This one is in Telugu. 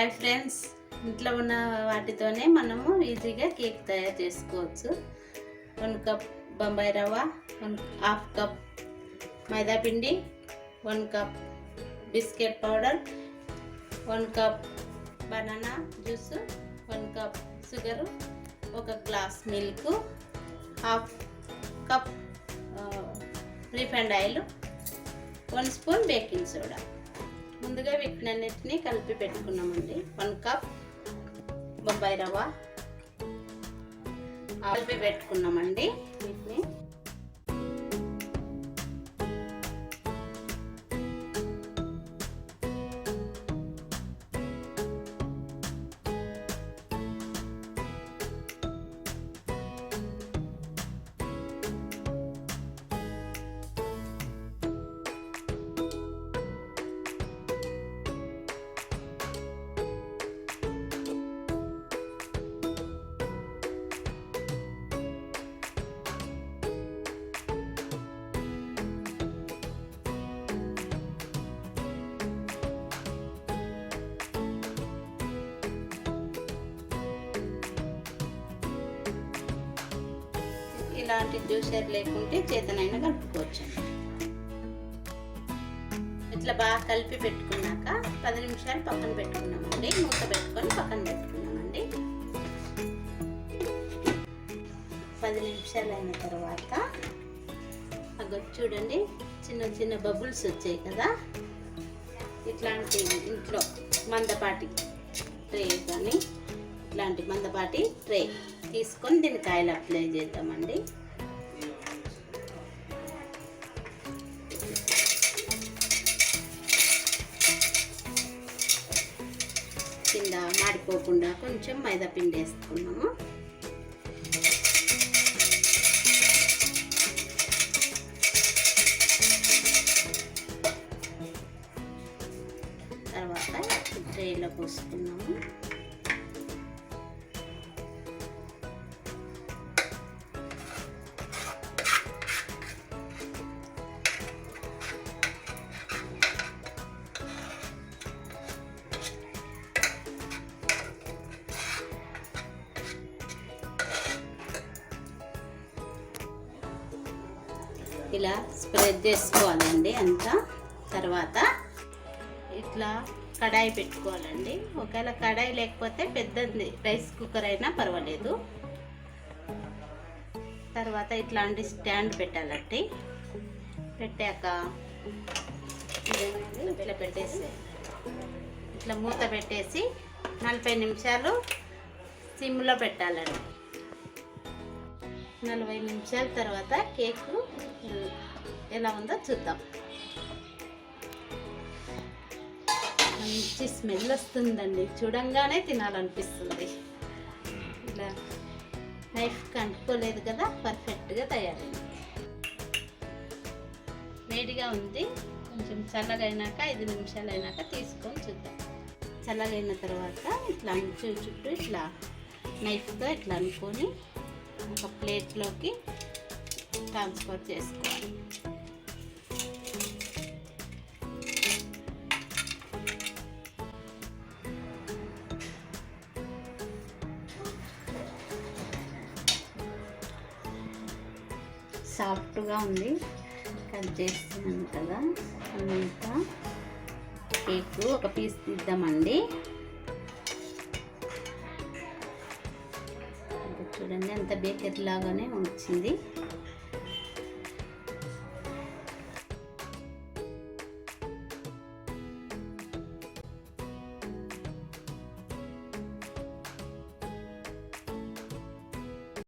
హాయ్ ఫ్రెండ్స్, ఇంట్లో ఉన్న వాటితోనే మనము ఈజీగా కేక్ తయారు చేసుకోవచ్చు. 1 కప్ బొంబాయి రవ్వ, 1/2 కప్ మైదా పిండి, 1 cup biscuit powder, 1 cup banana juice, 1 cup sugar, 1 glass milk, 1/2 cup refined oil, 1 spoon baking soda. ముందుగా వీటినన్నిటిని కలిపి పెట్టుకున్నామండి. 1 కప్ బొంబాయి రవ్వ కలిపి పెట్టుకున్నామండి. వీటిని ఇలాంటి జ్యూసర్ లేకుంటే చేతనైనా కలుపుకోవచ్చు. ఇట్లా బాగా కలిపి పెట్టుకున్నాక 10 నిమిషాలు పక్కన పెట్టుకున్నామండి. మూత పెట్టుకొని పక్కన పెట్టుకున్నామండి. 10 నిమిషాలు అయిన తర్వాత చూడండి, చిన్న చిన్న బబుల్స్ వచ్చాయి కదా. ఇట్లాంటి ఇంట్లో మందపాటి ట్రే కానీ ఇట్లాంటి మందపాటి ట్రే తీసుకొని దీనికి ఆయిల్ అప్లై చేద్దామండి. కింద మాడిపోకుండా కొంచెం మైదా పిండి వేసుకున్నాము. తర్వాత ట్రేలో పోసుకున్నాము. ఇలా స్ప్రెడ్ చేసుకోవాలండి అంతా. తర్వాత ఇట్లా కడాయి పెట్టుకోవాలండి. ఒకవేళ కడాయి లేకపోతే పెద్దది రైస్ కుక్కర్ అయినా పర్వాలేదు. తర్వాత ఇట్లాంటి స్టాండ్ పెట్టాలండి. పెట్టాక ఇట్లా పెట్టేసి ఇట్లా మూత పెట్టేసి 40 నిమిషాలు సిమ్లో పెట్టాలండి. 40 నిమిషాల తర్వాత కేకు ఎలా ఉందో చూద్దాం. మంచి స్మెల్ వస్తుందండి, చూడంగానే తినాలనిపిస్తుంది. ఇలా నైఫ్కి అంటుకోలేదు కదా, పర్ఫెక్ట్గా తయారైంది. వేడిగా ఉంది. కొంచెం చల్లగైనాక 5 నిమిషాలు అయినాక తీసుకొని చూద్దాం. చల్లగైన తర్వాత ఇట్లా చుట్టూ ఇట్లా నైఫ్తో ఇట్లా అనుకొని ఒక ప్లేట్లోకి ట్రాన్స్ఫర్ చేసుకోవాలి. సాఫ్ట్గా ఉంది. కట్ చేస్తున్నాను కదా అంతా. కేక్ ఒక పీస్ తీద్దామండి. చూడండి, అంత బేకరీ లాగానే వచ్చింది.